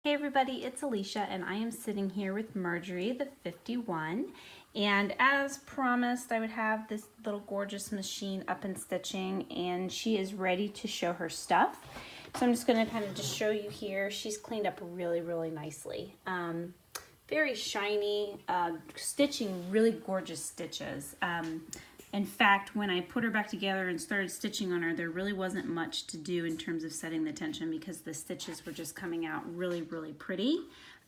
Hey everybody, it's Alicia and I am sitting here with Marjorie, the 51. And as promised, I would have this little gorgeous machine up and stitching, and she is ready to show her stuff. So I'm just going to kind of just show you here. She's cleaned up really nicely. Very shiny, stitching really gorgeous stitches. In fact, when I put her back together and started stitching on her, there really wasn't much to do in terms of setting the tension because the stitches were just coming out really pretty.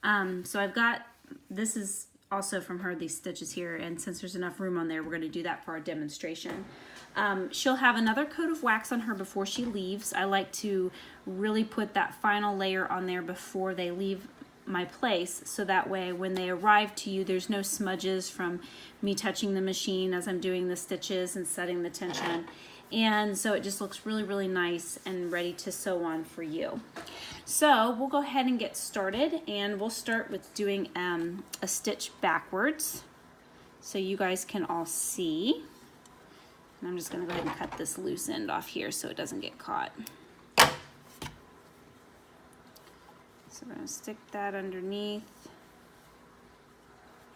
So I've got, this is also from her, these stitches here, and since there's enough room on there, we're going to do that for our demonstration. She'll have another coat of wax on her before she leaves. I like to really put that final layer on there before they leave my place, so that way when they arrive to you, there's no smudges from me touching the machine as I'm doing the stitches and setting the tension, and so it just looks really nice and ready to sew on for you. So we'll go ahead and get started, and we'll start with doing a stitch backwards so you guys can all see. And I'm just going to go ahead and cut this loose end off here so it doesn't get caught. So we're going to stick that underneath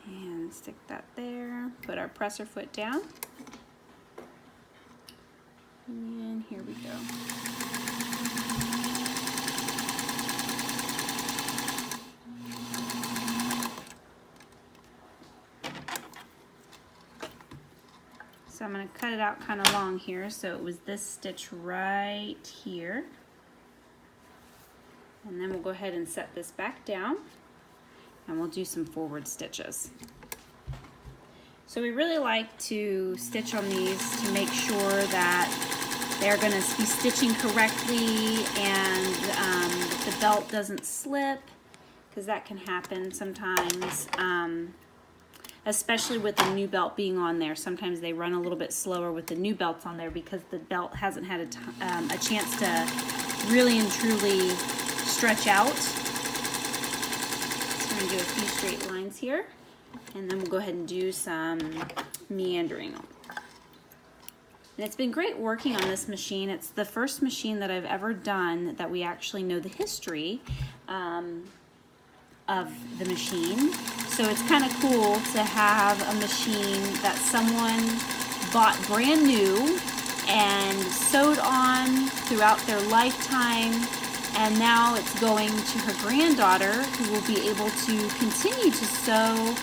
and stick that there. Put our presser foot down. And here we go. So I'm going to cut it out kind of long here. So it was this stitch right here. And then we'll go ahead and set this back down, and we'll do some forward stitches. So we really like to stitch on these to make sure that they're going to be stitching correctly, and that the belt doesn't slip, because that can happen sometimes, especially with the new belt being on there. Sometimes they run a little bit slower with the new belts on there because the belt hasn't had a chance to really and truly stretch out. So I'm going to do a few straight lines here, and then we'll go ahead and do some meandering. And it's been great working on this machine. It's the first machine that I've ever done that we actually know the history of the machine. So it's kind of cool to have a machine that someone bought brand new and sewed on throughout their lifetime, and now it's going to her granddaughter, who will be able to continue to sew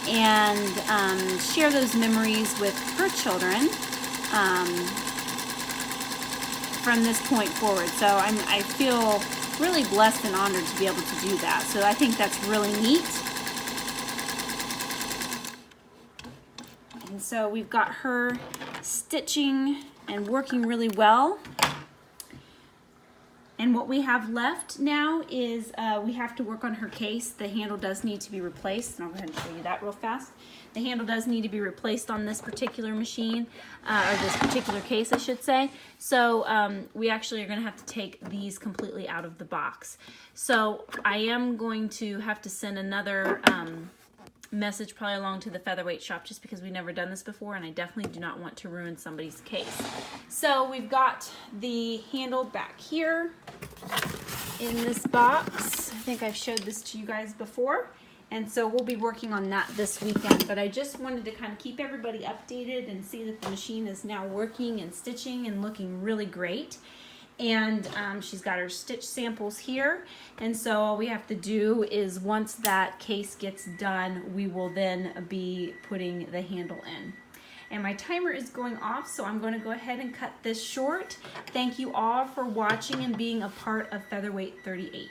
and share those memories with her children from this point forward. So I feel really blessed and honored to be able to do that. So I think that's really neat. And so we've got her stitching and working really well. And what we have left now is we have to work on her case. The handle does need to be replaced, and I'll go ahead and show you that real fast. The handle does need to be replaced on this particular machine, or this particular case, I should say. So we actually are going to have to take these completely out of the box. So I am going to have to send another message probably along to the featherweight shop, just because we've never done this before, and I definitely do not want to ruin somebody's case. So we've got the handle back here in this box. I think I've showed this to you guys before, and so we'll be working on that this weekend. But I just wanted to kind of keep everybody updated and see that the machine is now working and stitching and looking really great. And she's got her stitch samples here, and so all we have to do is, once that case gets done, we will then be putting the handle in. And my timer is going off, so I'm going to go ahead and cut this short. Thank you all for watching and being a part of Featherweight 38.